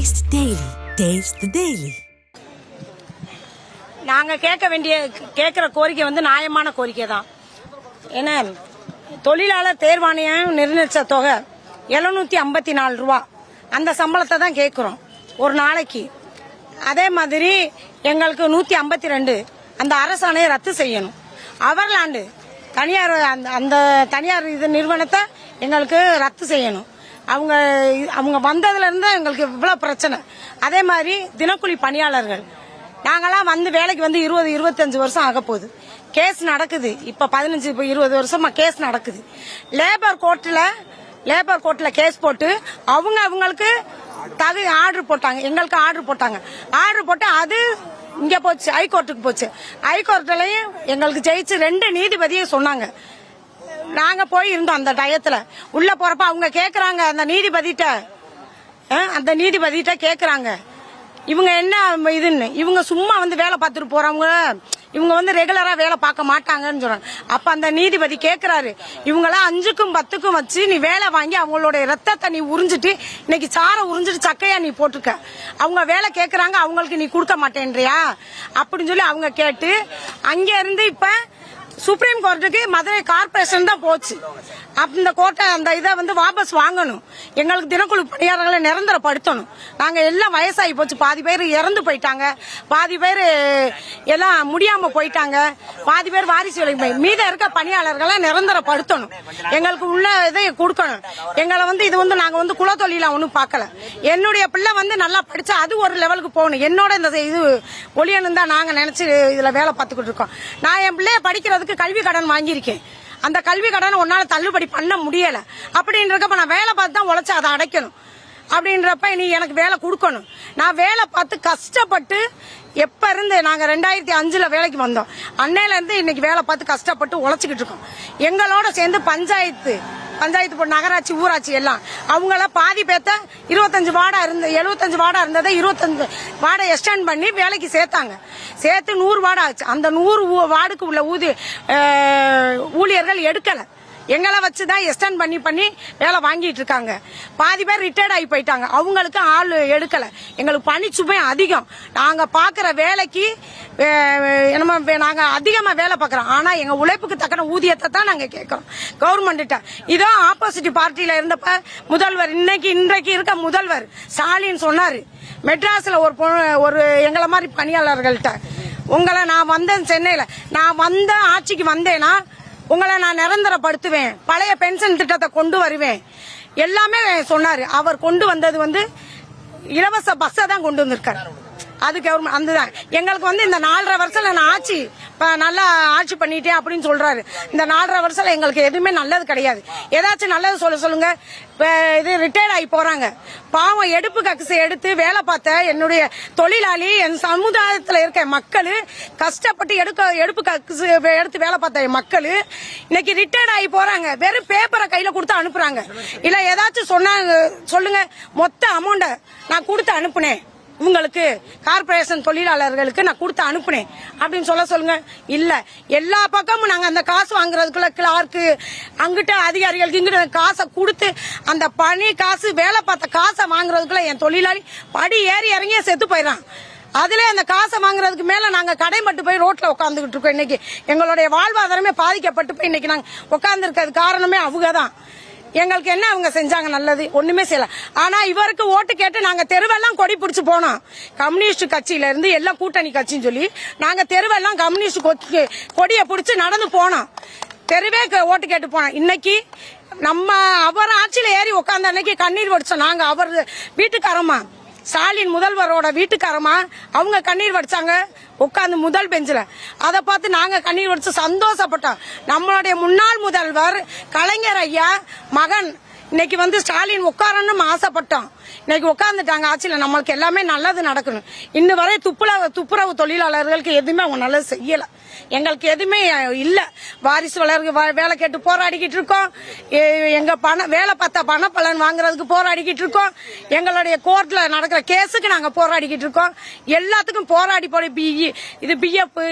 Taste Daily. Taste the Daily. நாங்க கேட்கிற கோரிக்கை வந்து நியாயமான கோரிக்கை தான். ஏன்னா தொழிலாளர் தேர்வாணையம் நிர்ணயிச்ச தொகை 754 ரூபா, அந்த சம்பளத்தை தான் கேட்கிறோம் ஒரு நாளைக்கு. அதே மாதிரி எங்களுக்கு 152 அந்த அரசாணையை ரத்து செய்யணும். அவர்லாண்டு தனியார் அந்த தனியார் இது நிறுவனத்தை எங்களுக்கு ரத்து செய்யணும். அவங்க வந்ததுல இருந்து எங்களுக்கு இவ்வளவு பிரச்சனை. அதே மாதிரி தினக்கூலி பணியாளர்கள் நாங்கெல்லாம் வந்து வேலைக்கு வந்து 20-25 வருஷம் ஆக போகுது. கேஸ் நடக்குது. இப்ப 15-20 வருஷமா கேஸ் நடக்குது. லேபர் கோர்ட்ல கேஸ் போட்டு அவங்களுக்கு ஆர்டர் போட்டாங்க, எங்களுக்கு ஆர்டர் போட்டு அது இங்க போச்சு, ஹைகோர்ட்டுக்கு போச்சு. ஹைகோர்ட்லயும் எங்களுக்கு ஜெயிச்சு 2 நீதிபதியை சொன்னாங்க. நாங்க போய் இருந்தோம். அந்த டயத்துல உள்ள போறப்ப அவங்க கேக்குறாங்க, அந்த நீதிபதிட்ட கேக்குறாங்க இவங்க என்ன இதுன்னு. இவங்க சும்மா வந்து வேலை பார்த்துட்டு போறவங்க, இவங்க வந்து ரெகுலரா வேலை பார்க்க மாட்டாங்கன்னு சொல்றாங்க. அப்ப அந்த நீதிபதி கேக்குறாரு, இவங்கெல்லாம் 5க்கும் 10க்கும் வச்சு நீ வேலை வாங்கி அவங்களுடைய ரத்தத்தை நீ உறிஞ்சிட்டு இன்னைக்கு சாரை உறிஞ்சிட்டு சக்கையா நீ போட்டுக்க. அவங்க வேலை கேக்குறாங்க, அவங்களுக்கு நீ கொடுக்க மாட்டேன்றியா அப்படின்னு சொல்லி அவங்க கேட்டு அங்க இருந்து இப்ப சுப்ரீம் கோர்ட்டுக்கு மதுரை கார்பரேஷன் தான் போச்சு. அந்த கோர்ட்டை அந்த இதை வந்து வாபஸ் வாங்கணும். எங்களுக்கு தினக்குழு பணியாளர்களை நிரந்தரப்படுத்தணும். நாங்க எல்லாம் வயசாகி போச்சு. பாதி பேர் இறந்து போயிட்டாங்க, பாதி பேர் எல்லாம் முடியாம போயிட்டாங்க, பாதி பேர் வாரிசு வேலைக்கு போய் மீத இருக்க பணியாளர்களை நிரந்தரப்படுத்தணும். எங்களுக்கு உள்ள இதை கொடுக்கணும். எங்களை வந்து இது வந்து நாங்க வந்து குலத்தொழில ஒன்னும் பார்க்கல. என்னுடைய பிள்ளை வந்து நல்லா படிச்சா அது ஒரு லெவலுக்கு போகணும். என்னோட இந்த இது ஒளியணும் தான் நாங்க நினைச்சு இதுல வேலை பார்த்துக்கிட்டு இருக்கோம். நான் என் பிள்ளைய படிக்கிறதுக்கு கல்வி கடன் வாங்கியிருக்கேன். அந்த கல்வி கடனை உன்னால தள்ளுபடி பண்ண முடியல அப்படின்றப்ப நான் வேலை பார்த்து தான் உழைச்சு அதை அடைக்கணும். அப்படின்றப்ப நீ எனக்கு வேலை கொடுக்கணும். நான் வேலை பார்த்து கஷ்டப்பட்டு எப்ப இருந்து நாங்க 2005 வேலைக்கு வந்தோம், அன்னையில இருந்து இன்னைக்கு வேலை பார்த்து கஷ்டப்பட்டு உழைச்சிக்கிட்டு இருக்கோம். எங்களோட சேர்ந்து பஞ்சாயத்து நகராட்சி ஊராட்சி எல்லாம் அவங்கள பாதி பேத்த 75 வார்டா 75 வார்டா இருந்ததை 25 வார்டை எக்ஸ்டெண்ட் பண்ணி வேலைக்கு சேர்த்தாங்க. சேர்த்து 100 வார்டு ஆச்சு. அந்த 100 வார்டுக்கு உள்ள ஊழியர்கள் எடுக்கல. எங்களை வச்சுதான் எக்ஸ்டெண்ட் பண்ணி வேலை வாங்கிட்டு இருக்காங்க. பாதி பேர் ரிட்டையர்ட் ஆகி போயிட்டாங்க. அவங்களுக்கு ஆள் எடுக்கல. எங்களுக்கு பணி சுமை அதிகம். நாங்க பாக்குற வேலைக்கு நாங்க அதிகமா வேலை பாக்குறோம். ஆனா எங்க உழைப்புக்கு தக்கன ஊதியத்தை தான் நாங்க கேட்கிறோம் கவர்மெண்ட். இதோ ஆப்போசிட் பார்ட்டியில இருந்தப்ப முதல்வர் இன்றைக்கு இருக்க முதல்வர் ஸ்டாலின் சொன்னாரு, மெட்ராஸ்ல ஒரு எங்களை மாதிரி பணியாளர்கள்ட்ட உங்களை நான் வந்தேன், சென்னையில நான் வந்த ஆட்சிக்கு வந்தேன்னா உங்களை நான் நிரந்தரப்படுத்துவேன், பழைய பென்ஷன் திட்டத்தை கொண்டு வருவேன் எல்லாமே சொன்னாரு. அவர் கொண்டு வந்தது வந்து இலவச பஸ்ஸை தான் கொண்டு வந்திருக்காரு. அது கவர்மெண்ட் அதுதான். எங்களுக்கு வந்து இந்த 4.5 வருஷத்துல நான் நல்லா ஆட்சி பண்ணிட்டேன் அப்படின்னு சொல்றாரு. இந்த 4.5 வருஷத்துல எங்களுக்கு எதுவுமே நல்லது கிடையாது. ஏதாச்சும் நல்லது சொல்லுங்க. இது ரிட்டையர்ட் ஆகி போறாங்க. பாவம் எடுப்பு கக்ஸை எடுத்து வேலை பார்த்த என்னுடைய தொழிலாளி, என் சமுதாயத்துல இருக்க மக்கள் கஷ்டப்பட்டு எடுப்பு கக்ஸ் எடுத்து வேலை பார்த்த மக்கள் இன்னைக்கு ரிட்டையர்ட் ஆகி போறாங்க. வெறும் பேப்பரை கையில கொடுத்து அனுப்புறாங்க. இல்ல ஏதாச்சும் சொல்லுங்க, மொத்த அமௌண்ட நான் கொடுத்து அனுப்புனேன், உங்களுக்கு கார்பரேஷன் தொழிலாளர்களுக்கு நான் கொடுத்து அனுப்புனேன் அப்படின்னு சொல்லுங்க. இல்ல, எல்லா பக்கமும் நாங்க அந்த காசு வாங்குறதுக்குள்ள கிளார்க்கு அங்கிட்ட அதிகாரிகளுக்கு இங்கிட்ட காசை கொடுத்து அந்த பணி காசு வேலை பார்த்த காசை வாங்குறதுக்குள்ள என் தொழிலாளி படி ஏறி இறங்கிய செத்து போயிடறான். அதுல அந்த காசை வாங்குறதுக்கு மேல நாங்க கடைப்பட்டு போய் ரோட்ல உட்காந்துக்கிட்டு இருக்கோம். இன்னைக்கு எங்களுடைய வாழ்வாதாரமே பாதிக்கப்பட்டு போய் இன்னைக்கு நாங்க உட்கார்ந்து இருக்கிறது காரணமே அவங்கதான். எங்களுக்கு என்ன அவங்க செஞ்சாங்க நல்லது? ஒண்ணுமே செய்யல. ஆனா இவருக்கு ஓட்டு கேட்டு நாங்க தெருவெல்லாம் கொடி பிடிச்சு போனோம். கம்யூனிஸ்ட் கட்சியில இருந்து எல்லாம் கூட்டணி கட்சின்னு சொல்லி நாங்க தெருவெல்லாம் கம்யூனிஸ்ட் கொடியை பிடிச்சு நடந்து போனோம். தெருவே ஓட்டு கேட்டு போனோம். இன்னைக்கு நம்ம அவர் ஆட்சியில ஏறி உட்கார்ந்த அன்னைக்கு கண்ணீர் வடிச்சோம். நாங்க அவர் வீட்டுக்காரமா, ஸ்டாலின் முதல்வரோட வீட்டுக்காரமா அவங்க கண்ணீர் வடிச்சாங்க உட்கார்ந்து முதல் பெஞ்சில. அதை பார்த்து நாங்க கண்ணீர் வடிச்சு சந்தோஷப்பட்டோம். நம்மளுடைய முன்னாள் முதல்வர் கலைஞர் ஐயா மகன் இன்னைக்கு வந்து ஸ்டாலின் உட்காரணும் ஆசைப்பட்டோம். இன்னைக்கு உட்கார்ந்துட்டாங்க ஆட்சியில. நம்மளுக்கு எல்லாமே நல்லது நடக்கணும். இன்னும் வரை துப்புரவு தொழிலாளர்களுக்கு எதுவுமே அவங்க நல்லது செய்யல. எங்களுக்கு எதுவுமே இல்ல. வாரிசு வேலை கேட்டு போராடிக்கிட்டு இருக்கோம். எங்க வேலை பார்த்த பண பலன் வாங்குறதுக்கு போராடிக்கிட்டு இருக்கோம். எங்களுடைய கோர்ட்ல நடக்கிற கேஸுக்கு நாங்க போராடிக்கிட்டு இருக்கோம். எல்லாத்துக்கும் போராடி போய் பிஎஃப்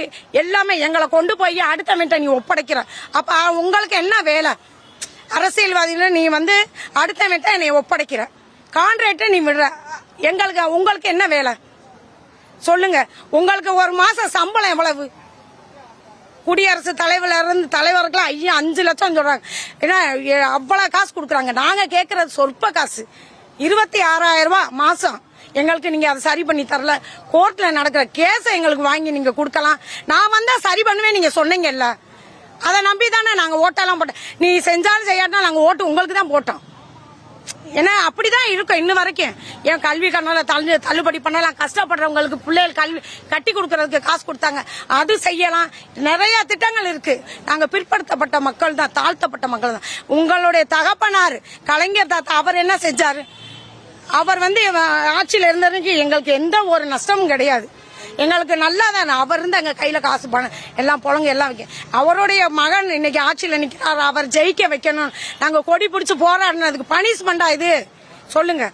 எல்லாமே எங்களை கொண்டு போய் அடுத்த மினிட்ட நீ ஒப்படைக்கிற. அப்ப உங்களுக்கு என்ன வேலை? அரசியல்வாதிகள் நீ வந்து அடுத்த மினிட்ட என்னை ஒப்படைக்கிற, கான்ட்ராக்டை நீ விடுற, உங்களுக்கு என்ன வேலை சொல்லுங்க? உங்களுக்கு ஒரு மாசம் சம்பளம் எவ்வளவு? குடியரசு தலைவர்ல இருந்து தலைவருக்குலாம் 5 லட்சம் சொல்றாங்க. ஏன்னா அவ்வளவு காசு கொடுக்குறாங்க. நாங்க கேட்கறது சொற்ப காசு, 26,000 ரூபாய் மாசம். எங்களுக்கு நீங்க அதை சரி பண்ணி தரல. கோர்ட்ல நடக்கிற கேஸை எங்களுக்கு வாங்கி நீங்க கொடுக்கலாம். நான் வந்தா சரி பண்ணுவேன் நீங்க சொன்னீங்கல்ல, அதை நம்பி தானே நாங்க ஓட்டெல்லாம் போட்டோம். நீ செஞ்சாலும் செய்யாட்டா நாங்க ஓட்டு உங்களுக்கு தான் போட்டோம். ஏன்னா அப்படிதான் இருக்கும் இன்னும் வரைக்கும். என் கல்வி கண்ணால தள்ளுபடி பண்ணலாம், கஷ்டப்படுறவங்களுக்கு பிள்ளைகள் கல்வி கட்டி கொடுக்கறதுக்கு காசு கொடுத்தாங்க, அது செய்யலாம். நிறைய திட்டங்கள் இருக்கு. நாங்க பிற்படுத்தப்பட்ட மக்கள் தான், தாழ்த்தப்பட்ட மக்கள் தான். உங்களுடைய தகப்பனார் கலைஞர் தாத்தா அவர் என்ன செஞ்சாரு? அவர் ஆட்சியில் இருந்ததுக்கு எங்களுக்கு எந்த ஒரு நஷ்டமும் கிடையாது. எங்களுக்கு நல்லா தானே அவர் இருந்து எங்க கையில காசு பணம் எல்லாம் புழங்க எல்லாம் வைக்க. அவருடைய மகன் இன்னைக்கு ஆட்சியில் நிற்கிறார், அவர் ஜெயிக்க வைக்கணும். நாங்க கொடி பிடிச்சு போராடினதுக்கு பனிஷ்மெண்டா இது சொல்லுங்க.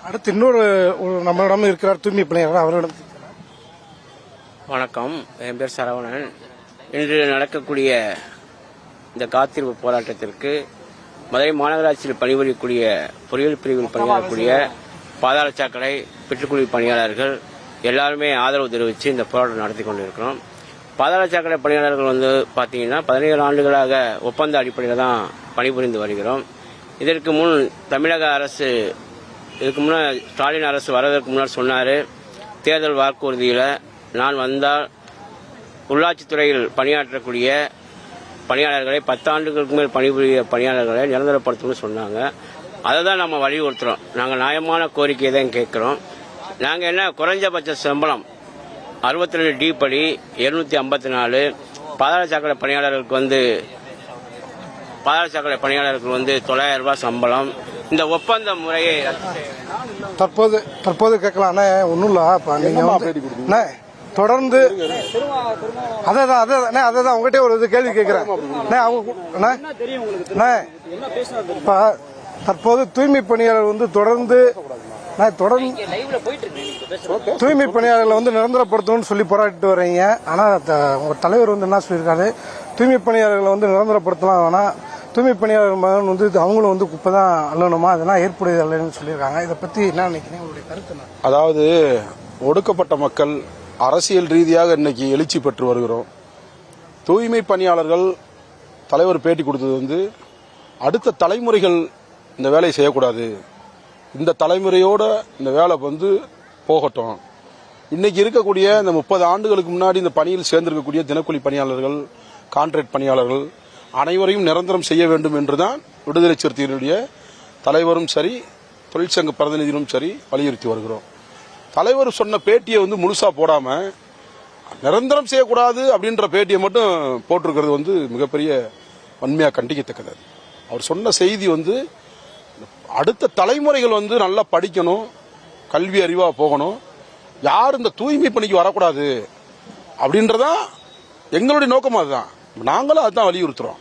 அடுத்து இன்னொரு நம்மளிடம் இருக்கிறார் தூய்மை பணியாளர், அவரிடம். வணக்கம், என் பேர் சரவணன். இன்று நடக்கக்கூடிய இந்த காத்திருப்பு போராட்டத்திற்கு மதுரை மாநகராட்சியில் பணிபுரியக்கூடிய பொறியியல் பிரிவில் பணியாற்றக்கூடிய பாதாள சாக்கடை பெற்றுக்குழி பணியாளர்கள் எல்லாருமே ஆதரவு தெரிவித்து இந்த போராட்டம் நடத்தி கொண்டிருக்கிறோம். பாதாள சாக்கடை பணியாளர்கள் பார்த்தீங்கன்னா 17 ஆண்டுகளாக ஒப்பந்த அடிப்படையில் தான் பணிபுரிந்து வருகிறோம். இதற்கு முன் தமிழக அரசு, இதுக்கு முன்னாடி ஸ்டாலின் அரசு வர்றதற்கு முன்னால் சொன்னார், தேர்தல் வாக்குறுதியில் நான் வந்தால் உள்ளாட்சித்துறையில் பணியாற்றக்கூடிய பணியாளர்களை 10 ஆண்டுகளுக்கு மேல் பணிபுரிய பணியாளர்களை நிரந்தரப்படுத்தணும்னு சொன்னாங்க. அதை தான் நம்ம வலியுறுத்துறோம். நாங்கள் நியாயமான கோரிக்கையை தான் கேட்குறோம். நாங்கள் என்ன, குறைஞ்சபட்ச சம்பளம் 62D படி 754, பாதாள சாக்கடை பணியாளர்களுக்கு 9,000 ரூபாய் சம்பளம். இந்த ஒப்பந்த முறையை தற்போது கேட்கலாம். ஒன்றும் இல்லை, நீங்க தொடர்ந்து அதான் உங்ககிட்ட ஒரு கேள்வி கேட்கிறேன். தற்போது தூய்மை பணியாளர் தொடர்ந்து தூய்மை பணியாளர்களை நிரந்தரப்படுத்தணும்னு சொல்லி போராடிட்டு வர்றீங்க. ஆனா உங்க தலைவர் என்ன சொல்லியிருக்காரு, தூய்மை பணியாளர்களை நிரந்தரப்படுத்தலாம், ஆனா தூய்மை பணியாளர் மகன் அவங்களும் குப்பை தான் அள்ளணுமா, அதெல்லாம் ஏற்புடையது இல்லைன்னு சொல்லியிருக்காங்க. இதை பத்தி என்ன நினைக்கிறீங்க, உங்களுடைய கருத்து? அதாவது ஒடுக்கப்பட்ட மக்கள் அரசியல் ரீதியாக இன்னைக்கு எழுச்சி பெற்று வருகிறோம். தூய்மை பணியாளர்கள் தலைவர் பேட்டி கொடுத்தது அடுத்த தலைமுறைகள் இந்த வேலையை செய்யக்கூடாது, இந்த தலைமுறையோட இந்த வேலை போகட்டும். இன்னைக்கு இருக்கக்கூடிய இந்த 30 ஆண்டுகளுக்கு முன்னாடி இந்த பணியில் சேர்ந்திருக்கக்கூடிய தினக்கூலி பணியாளர்கள், கான்ட்ராக்ட் பணியாளர்கள் அனைவரையும் நிரந்தரம் செய்ய வேண்டும் என்றுதான் விடுதலை சிறுத்தைகளுடைய தலைவரும் சரி, தொழிற்சங்க பிரதிநிதிகளும் சரி வலியுறுத்தி வருகிறோம். தலைவர் சொன்ன பேட்டியை முழுசா போடாம நிரந்தரம் செய்யக்கூடாது அப்படின்ற பேட்டியை மட்டும் போட்டிருக்கிறது மிகப்பெரிய வன்மையா கண்டிக்கத்தக்கது. அவர் சொன்ன செய்தி அடுத்த தலைமுறைகள் நல்லா படிக்கணும், கல்வி அறிவா போகணும், யார் இந்த தூய்மை பணிக்கு வரக்கூடாது அப்படின்றதா எங்களுடைய நோக்கமா. அதுதான் நாங்களும் அதுதான் வலியுறுத்துறோம்.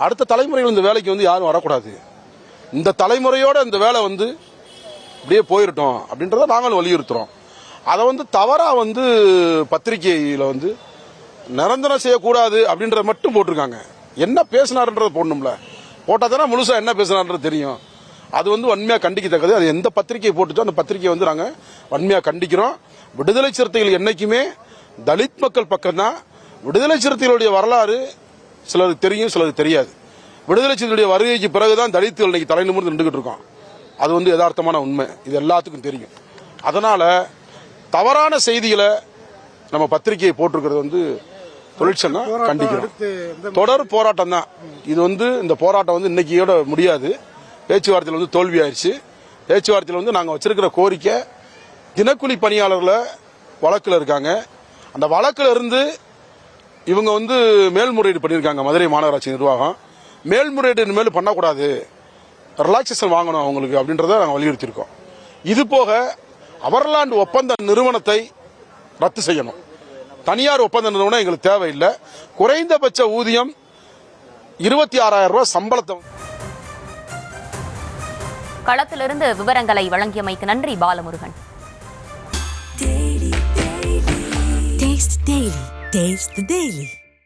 அடுத்த தலைமுறைகள் இந்த வேலைக்கு யாரும் வரக்கூடாது, இந்த தலைமுறையோட இந்த வேலை அப்படியே போயிட்டோம் அப்படின்றத நாங்களும் வலியுறுத்துறோம். அதை தவறா பத்திரிகையில நிரந்தரம் செய்யக்கூடாது அப்படின்றத மட்டும் போட்டிருக்காங்க. என்ன பேசினாருன்றத போடணும்ல, போட்டா தானே முழுசா என்ன பேசினார்ன்றது தெரியும். அது வன்மையா கண்டிக்கத்தக்கது. அது எந்த பத்திரிகை போட்டுச்சோ அந்த பத்திரிகையை நாங்க வன்மையா கண்டிக்கிறோம். விடுதலை சிறுத்தைகள் என்னைக்குமே தலித் மக்கள் பக்கம் தான். விடுதலை சிறுத்தைகளுடைய வரலாறு சிலருக்கு தெரியும், சிலருக்கு தெரியாது. விடுதலை சிறுத்தைகளுடைய வருகைக்கு பிறகுதான் தலித்துகள் இன்னைக்கு தலை நிமிர்ந்து நின்றுகிட்டு இருக்கோம். அது யதார்த்தமான உண்மை, இது எல்லாத்துக்கும் தெரியும். அதனால தவறான செய்திகளை நம்ம பத்திரிகையை போட்டிருக்கிறது தொழிற்சங்கம் கண்டிக்கிறோம். தொடர் போராட்டம் தான் இது. இந்த போராட்டம் இன்னைக்கியோட முடியாது. பேச்சுவார்த்தையில் தோல்வி ஆயிடுச்சு. பேச்சுவார்த்தையில் நாங்கள் வச்சிருக்கிற கோரிக்கை, தினக்கூலி பணியாளர்களை வழக்கில் இருக்காங்க, அந்த வழக்கில் இருந்து இவங்க மேல்முறையீடு பண்ணியிருக்காங்க. மதுரை மாநகராட்சி நிர்வாகம் மேல்முறையீடு இனிமேல் பண்ணக்கூடாது, ரிலாக்சேஷன் வாங்கணும் அவங்களுக்கு அப்படின்றத நாங்கள் வலியுறுத்தியிருக்கோம். இது போக அவர்லாண்ட் ஒப்பந்த நிறுவனத்தை ரத்து செய்யணும். தனியார் ஒப்பந்த நிறுவனம் எங்களுக்கு தேவையில்லை. குறைந்தபட்ச ஊதியம் 26,000 ரூபாய் சம்பளத்தை. களத்திலிருந்து விவரங்களை வழங்கியமைக்கு நன்றி பாலமுருகன். Taste the Daily.